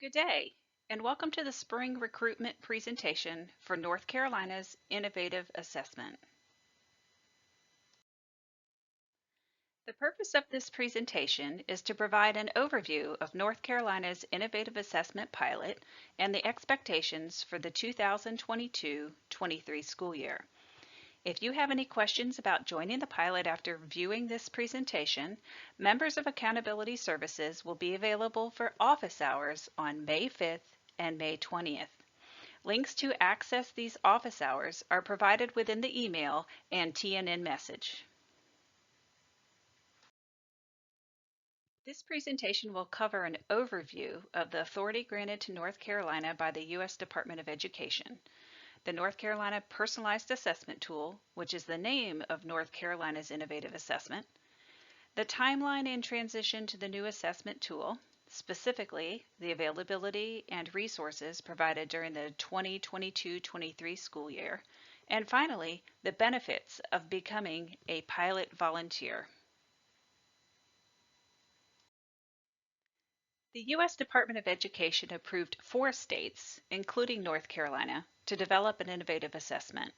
Good day, and welcome to the Spring Recruitment presentation for North Carolina's Innovative Assessment. The purpose of this presentation is to provide an overview of North Carolina's Innovative Assessment pilot and the expectations for the 2022-23 school year. If you have any questions about joining the pilot after viewing this presentation, members of Accountability Services will be available for office hours on May 5th and May 20th. Links to access these office hours are provided within the email and TNN message. This presentation will cover an overview of the authority granted to North Carolina by the U.S. Department of Education, the North Carolina Personalized Assessment Tool, which is the name of North Carolina's Innovative Assessment, the timeline and transition to the new assessment tool, specifically the availability and resources provided during the 2022-23 school year, and finally, the benefits of becoming a pilot volunteer. The U.S. Department of Education approved 4 states, including North Carolina, to develop an innovative assessment.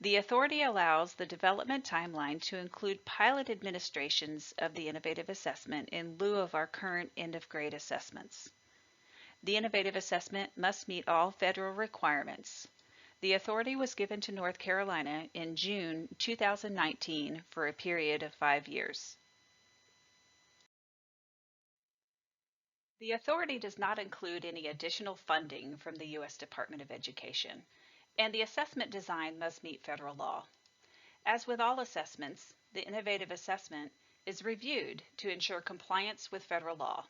The authority allows the development timeline to include pilot administrations of the innovative assessment in lieu of our current end-of-grade assessments. The innovative assessment must meet all federal requirements. The authority was given to North Carolina in June 2019 for a period of 5 years. The authority does not include any additional funding from the U.S. Department of Education, and the assessment design must meet federal law. As with all assessments, the innovative assessment is reviewed to ensure compliance with federal law.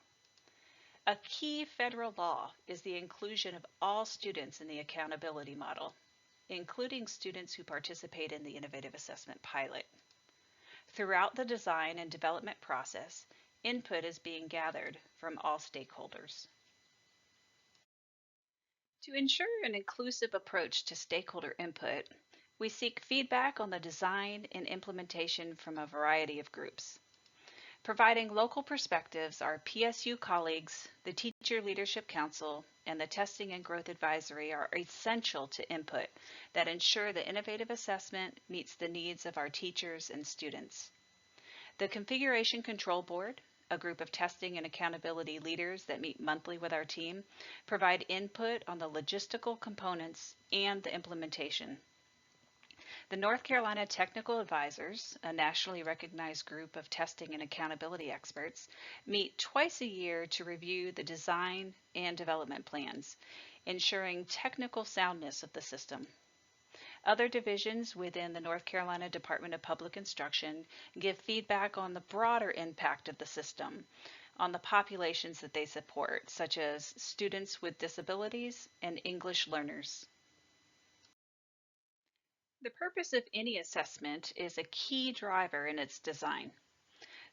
A key federal law is the inclusion of all students in the accountability model, including students who participate in the innovative assessment pilot. Throughout the design and development process, input is being gathered from all stakeholders. To ensure an inclusive approach to stakeholder input, we seek feedback on the design and implementation from a variety of groups. Providing local perspectives, our PSU colleagues, the Teacher Leadership Council, and the Testing and Growth Advisory are essential to input that ensure the innovative assessment meets the needs of our teachers and students. The Configuration Control Board, a group of testing and accountability leaders that meet monthly with our team, provide input on the logistical components and the implementation. The North Carolina Technical Advisors, a nationally recognized group of testing and accountability experts, meet twice a year to review the design and development plans, ensuring technical soundness of the system. Other divisions within the North Carolina Department of Public Instruction give feedback on the broader impact of the system on the populations that they support, such as students with disabilities and English learners. The purpose of any assessment is a key driver in its design.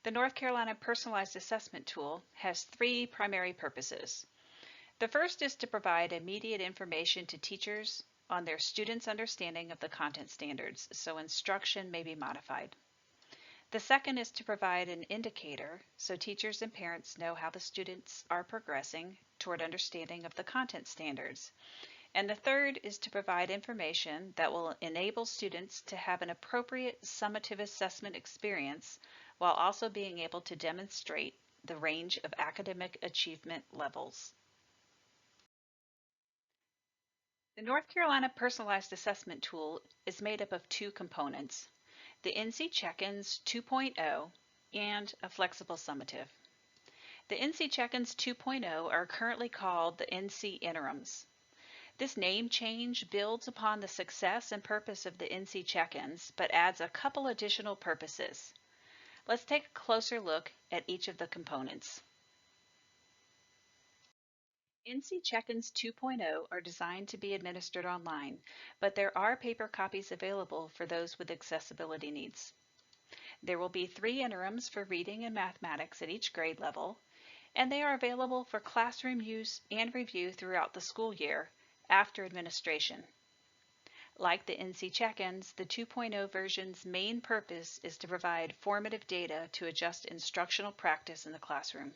The North Carolina Personalized Assessment Tool has 3 primary purposes. The first is to provide immediate information to teachers on their students' understanding of the content standards, so instruction may be modified. The second is to provide an indicator so teachers and parents know how the students are progressing toward understanding of the content standards. And the third is to provide information that will enable students to have an appropriate summative assessment experience while also being able to demonstrate the range of academic achievement levels. The North Carolina Personalized Assessment Tool is made up of 2 components, the NC Check-ins 2.0 and a flexible summative. The NC Check-ins 2.0 are currently called the NC Interims. This name change builds upon the success and purpose of the NC Check-ins, but adds a couple additional purposes. Let's take a closer look at each of the components. NC Check-ins 2.0 are designed to be administered online, but there are paper copies available for those with accessibility needs. There will be 3 interims for reading and mathematics at each grade level, and they are available for classroom use and review throughout the school year after administration. Like the NC Check-ins, the 2.0 version's main purpose is to provide formative data to adjust instructional practice in the classroom.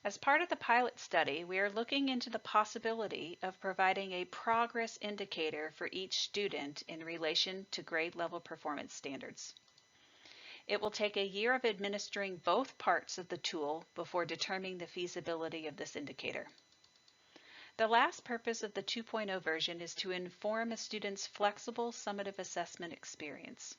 As part of the pilot study, we are looking into the possibility of providing a progress indicator for each student in relation to grade level performance standards. It will take a year of administering both parts of the tool before determining the feasibility of this indicator. The last purpose of the 2.0 version is to inform a student's flexible summative assessment experience.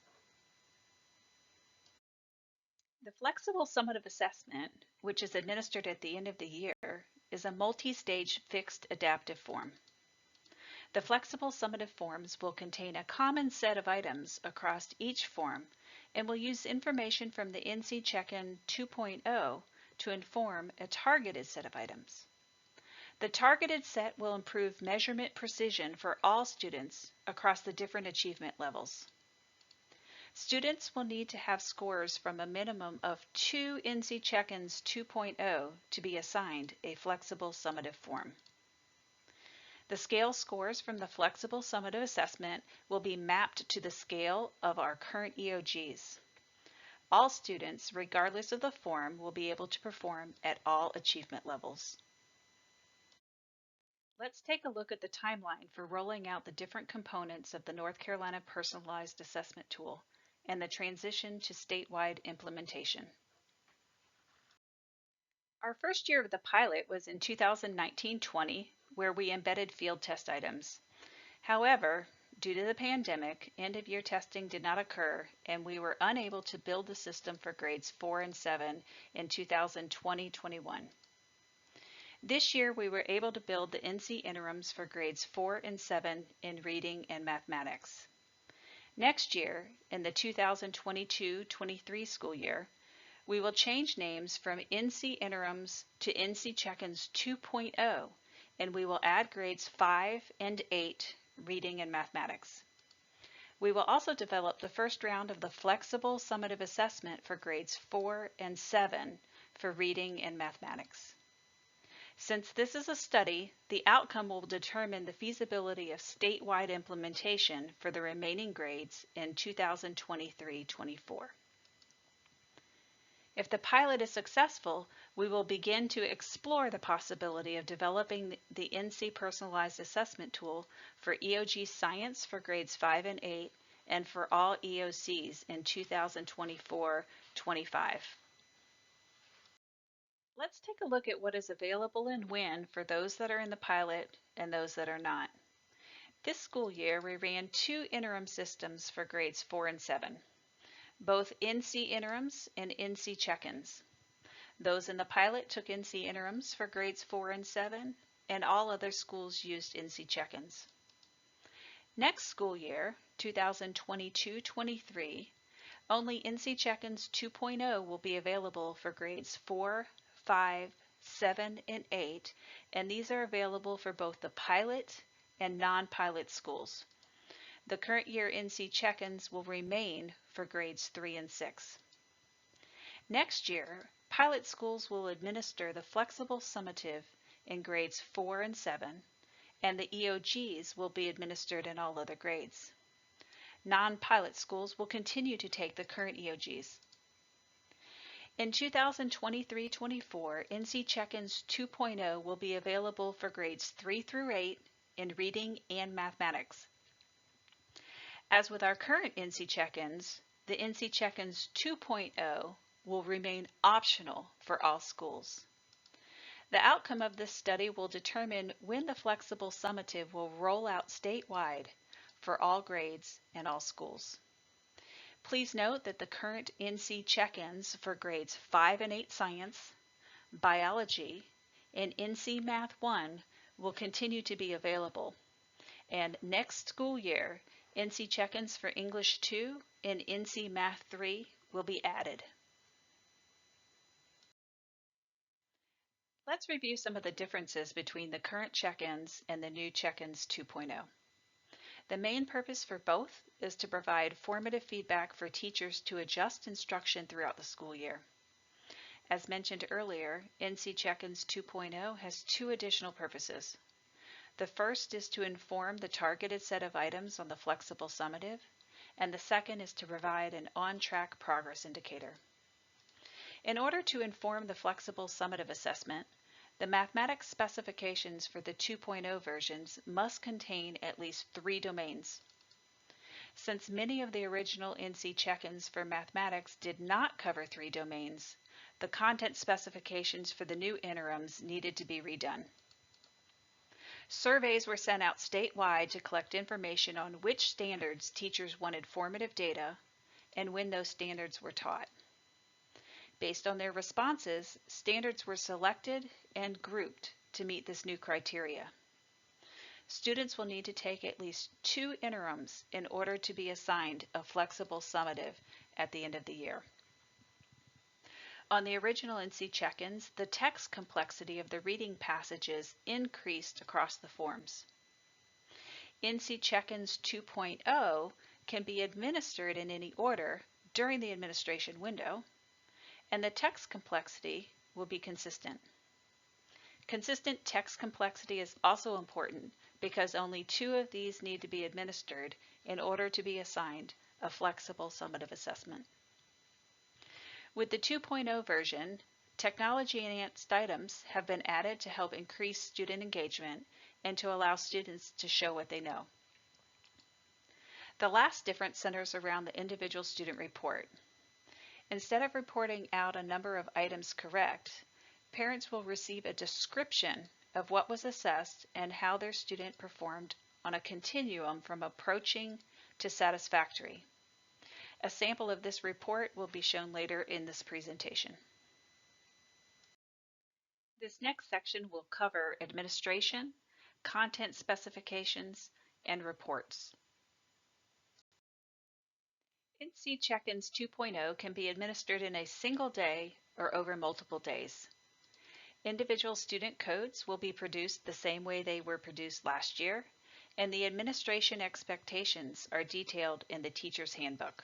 The flexible summative assessment, which is administered at the end of the year, is a multi-stage fixed adaptive form. The flexible summative forms will contain a common set of items across each form and will use information from the NC Check-in 2.0 to inform a targeted set of items. The targeted set will improve measurement precision for all students across the different achievement levels. Students will need to have scores from a minimum of 2 NC Check-ins 2.0 to be assigned a flexible summative form. The scale scores from the flexible summative assessment will be mapped to the scale of our current EOGs. All students, regardless of the form, will be able to perform at all achievement levels. Let's take a look at the timeline for rolling out the different components of the North Carolina Personalized Assessment Tool and the transition to statewide implementation. Our first year of the pilot was in 2019-20, where we embedded field test items. However, due to the pandemic, end-of-year testing did not occur, and we were unable to build the system for grades 4 and 7 in 2020-21. This year, we were able to build the NC interims for grades 4 and 7 in reading and mathematics. Next year, in the 2022-23 school year, we will change names from NC interims to NC Check-ins 2.0, and we will add grades 5 and 8 reading and mathematics. We will also develop the first round of the flexible summative assessment for grades 4 and 7 for reading and mathematics. Since this is a study, the outcome will determine the feasibility of statewide implementation for the remaining grades in 2023-24. If the pilot is successful, we will begin to explore the possibility of developing the NC Personalized Assessment Tool for EOG Science for grades 5 and 8 and for all EOCs in 2024-25. Let's take a look at what is available and when for those that are in the pilot and those that are not. This school year, we ran 2 interim systems for grades 4 and 7, both NC interims and NC check-ins. Those in the pilot took NC interims for grades 4 and 7, and all other schools used NC check-ins. Next school year, 2022-23, only NC Check-ins 2.0 will be available for grades 4, 5, 7, and 8, and these are available for both the pilot and non-pilot schools. The current year NC Check-ins will remain for grades 3 and 6. Next year, pilot schools will administer the flexible summative in grades 4 and 7, and the EOGs will be administered in all other grades. Non-pilot schools will continue to take the current EOGs. In 2023-24, NC Check-ins 2.0 will be available for grades 3 through 8 in reading and mathematics. As with our current NC Check-ins, the NC Check-ins 2.0 will remain optional for all schools. The outcome of this study will determine when the flexible summative will roll out statewide for all grades and all schools. Please note that the current NC check-ins for grades 5 and 8 science, biology, and NC Math 1 will continue to be available. And next school year, NC check-ins for English 2 and NC Math 3 will be added. Let's review some of the differences between the current check-ins and the new check-ins 2.0. The main purpose for both is to provide formative feedback for teachers to adjust instruction throughout the school year. As mentioned earlier, NC Check-ins 2.0 has 2 additional purposes. The first is to inform the targeted set of items on the flexible summative, and the second is to provide an on-track progress indicator. In order to inform the flexible summative assessment, the mathematics specifications for the 2.0 versions must contain at least 3 domains. Since many of the original NC check-ins for mathematics did not cover 3 domains, the content specifications for the new interims needed to be redone. Surveys were sent out statewide to collect information on which standards teachers wanted formative data and when those standards were taught. Based on their responses, standards were selected and grouped to meet this new criteria. Students will need to take at least 2 interims in order to be assigned a flexible summative at the end of the year. On the original NC check-ins, the text complexity of the reading passages increased across the forms. NC check-ins 2.0 can be administered in any order during the administration window, and the text complexity will be consistent. Consistent text complexity is also important because only 2 of these need to be administered in order to be assigned a flexible summative assessment. With the 2.0 version, technology-enhanced items have been added to help increase student engagement and to allow students to show what they know. The last difference centers around the individual student report. Instead of reporting out a number of items correct, parents will receive a description of what was assessed and how their student performed on a continuum from approaching to satisfactory. A sample of this report will be shown later in this presentation. This next section will cover administration, content specifications, and reports. NC Check-ins 2.0 can be administered in a single day or over multiple days. Individual student codes will be produced the same way they were produced last year, and the administration expectations are detailed in the teacher's handbook.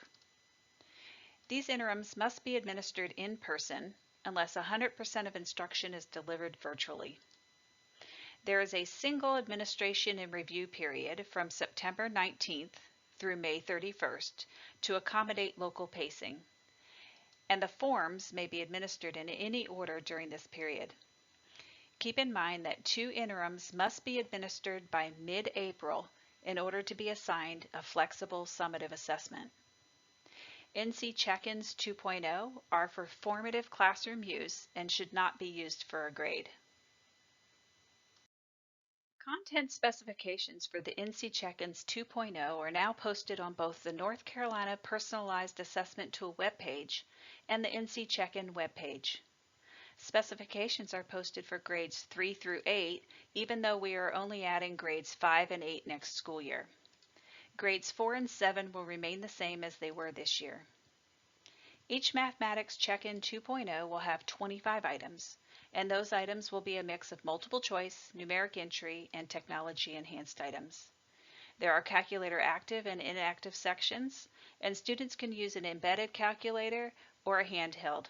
These interims must be administered in person unless 100% of instruction is delivered virtually. There is a single administration and review period from September 19th through May 31st to accommodate local pacing, and the forms may be administered in any order during this period. Keep in mind that 2 interims must be administered by mid-April in order to be assigned a flexible summative assessment. NC Check-ins 2.0 are for formative classroom use and should not be used for a grade. Content specifications for the NC Check-ins 2.0 are now posted on both the North Carolina Personalized Assessment Tool webpage and the NC Check-in webpage. Specifications are posted for grades 3 through 8, even though we are only adding grades 5 and 8 next school year. Grades 4 and 7 will remain the same as they were this year. Each Mathematics Check-in 2.0 will have 25 items, and those items will be a mix of multiple choice, numeric entry, and technology-enhanced items. There are calculator active and inactive sections, and students can use an embedded calculator or a handheld.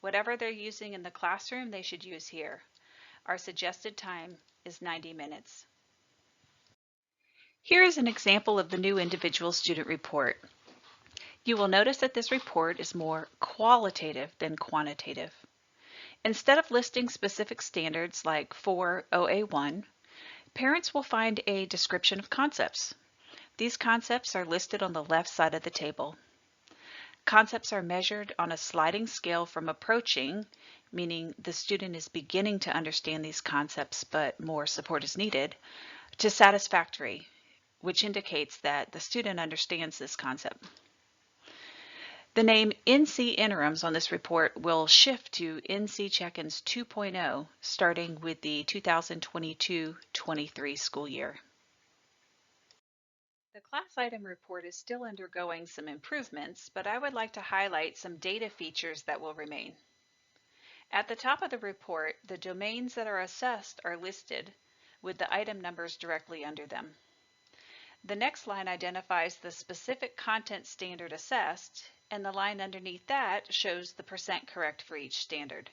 Whatever they're using in the classroom, they should use here. Our suggested time is 90 minutes. Here is an example of the new individual student report. You will notice that this report is more qualitative than quantitative. Instead of listing specific standards like for OA1, parents will find a description of concepts. These concepts are listed on the left side of the table. Concepts are measured on a sliding scale from approaching, meaning the student is beginning to understand these concepts but more support is needed, to satisfactory, which indicates that the student understands this concept. The name NC Interims on this report will shift to NC Check-ins 2.0 starting with the 2022-23 school year. The class item report is still undergoing some improvements, but I would like to highlight some data features that will remain. At the top of the report, the domains that are assessed are listed with the item numbers directly under them. The next line identifies the specific content standard assessed, and the line underneath that shows the percent correct for each standard.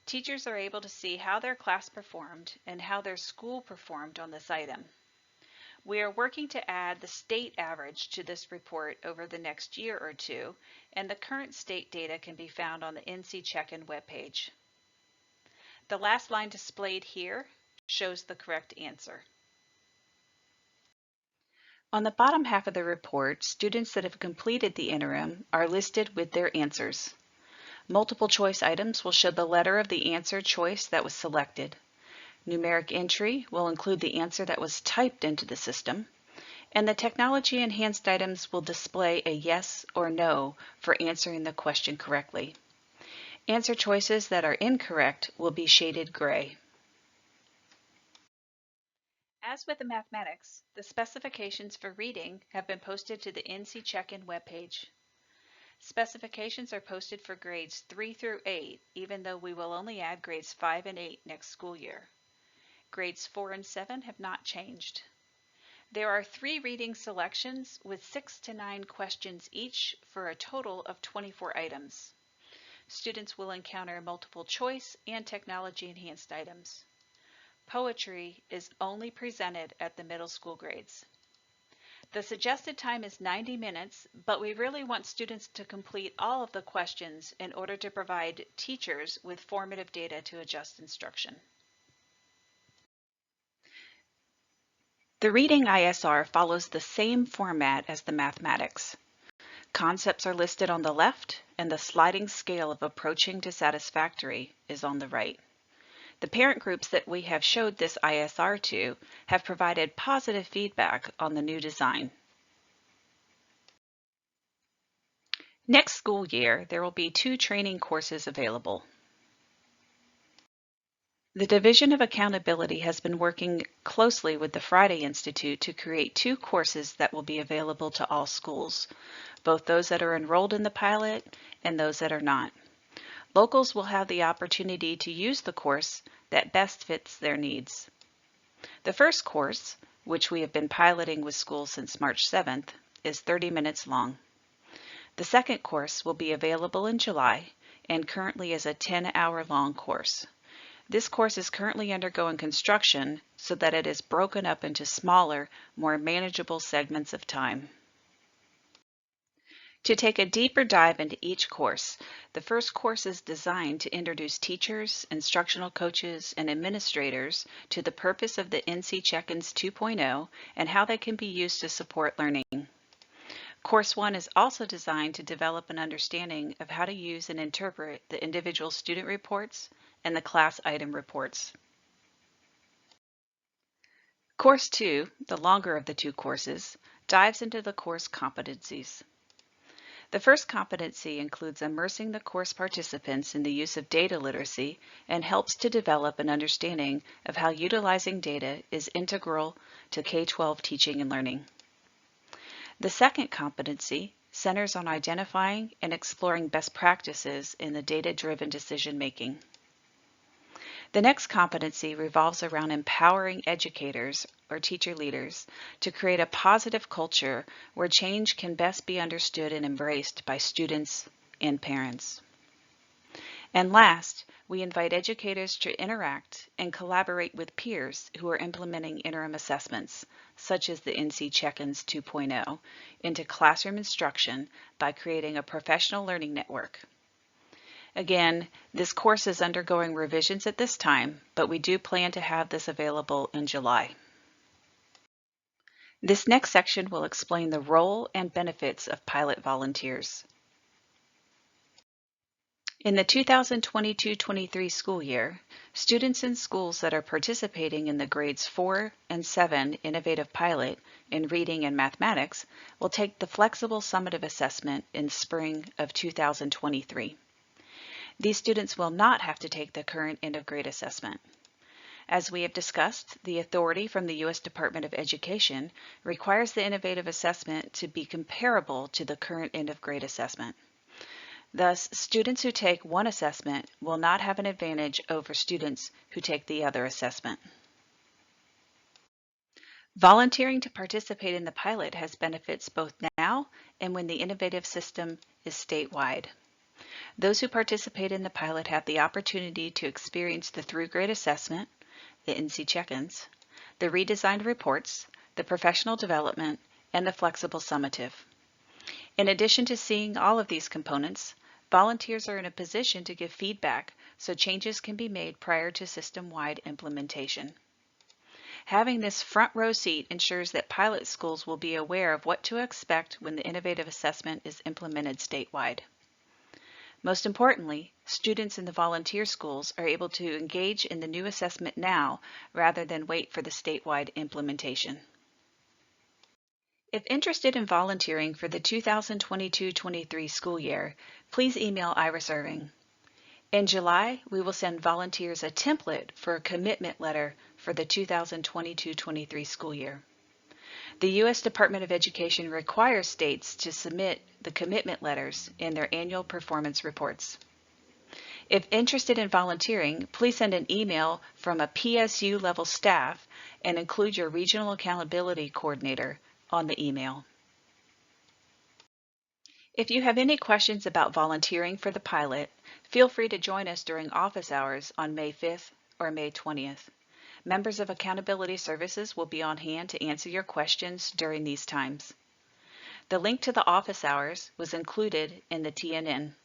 Teachers are able to see how their class performed and how their school performed on this item. We are working to add the state average to this report over the next year or two, and the current state data can be found on the NC Check-in webpage. The last line displayed here shows the correct answer. On the bottom half of the report, students that have completed the interim are listed with their answers. Multiple choice items will show the letter of the answer choice that was selected. Numeric entry will include the answer that was typed into the system, and the technology enhanced items will display a yes or no for answering the question correctly. Answer choices that are incorrect will be shaded gray. As with the mathematics, the specifications for reading have been posted to the NC Check-in webpage. Specifications are posted for grades 3 through 8, even though we will only add grades 5 and 8 next school year. Grades 4 and 7 have not changed. There are 3 reading selections with 6 to 9 questions each for a total of 24 items. Students will encounter multiple choice and technology enhanced items. Poetry is only presented at the middle school grades. The suggested time is 90 minutes, but we really want students to complete all of the questions in order to provide teachers with formative data to adjust instruction. The reading ISR follows the same format as the mathematics. Concepts are listed on the left, and the sliding scale of approaching to satisfactory is on the right. The parent groups that we have showed this ISR to have provided positive feedback on the new design. Next school year, there will be 2 training courses available. The Division of Accountability has been working closely with the Friday Institute to create 2 courses that will be available to all schools, both those that are enrolled in the pilot and those that are not. Locals will have the opportunity to use the course that best fits their needs. The first course, which we have been piloting with schools since March 7th, is 30 minutes long. The second course will be available in July and currently is a 10-hour-long course. This course is currently undergoing construction so that it is broken up into smaller, more manageable segments of time. To take a deeper dive into each course, the first course is designed to introduce teachers, instructional coaches, and administrators to the purpose of the NC Check-ins 2.0 and how they can be used to support learning. Course 1 is also designed to develop an understanding of how to use and interpret the individual student reports and the class item reports. Course 2, the longer of the 2 courses, dives into the course competencies. The first competency includes immersing the course participants in the use of data literacy and helps to develop an understanding of how utilizing data is integral to K-12 teaching and learning. The second competency centers on identifying and exploring best practices in the data-driven decision-making. The next competency revolves around empowering educators or teacher leaders to create a positive culture where change can best be understood and embraced by students and parents. And last, we invite educators to interact and collaborate with peers who are implementing interim assessments, such as the NC Check-ins 2.0, into classroom instruction by creating a professional learning network. Again, this course is undergoing revisions at this time, but we do plan to have this available in July. This next section will explain the role and benefits of pilot volunteers. In the 2022-23 school year, students in schools that are participating in the grades 4 and 7 Innovative Pilot in reading and mathematics will take the flexible summative assessment in spring of 2023. These students will not have to take the current end-of-grade assessment. As we have discussed, the authority from the U.S. Department of Education requires the innovative assessment to be comparable to the current end-of-grade assessment. Thus, students who take one assessment will not have an advantage over students who take the other assessment. Volunteering to participate in the pilot has benefits both now and when the innovative system is statewide. Those who participate in the pilot have the opportunity to experience the through-grade assessment, the NC Check-ins, the redesigned reports, the professional development, and the flexible summative. In addition to seeing all of these components, volunteers are in a position to give feedback so changes can be made prior to system-wide implementation. Having this front row seat ensures that pilot schools will be aware of what to expect when the innovative assessment is implemented statewide. Most importantly, students in the volunteer schools are able to engage in the new assessment now rather than wait for the statewide implementation. If interested in volunteering for the 2022-23 school year, please email Iris Irving. In July, we will send volunteers a template for a commitment letter for the 2022-23 school year. The U.S. Department of Education requires states to submit the commitment letters in their annual performance reports. If interested in volunteering, please send an email from a PSU level staff and include your regional accountability coordinator on the email. If you have any questions about volunteering for the pilot, feel free to join us during office hours on May 5th or May 20th. Members of Accountability Services will be on hand to answer your questions during these times. The link to the office hours was included in the TNN.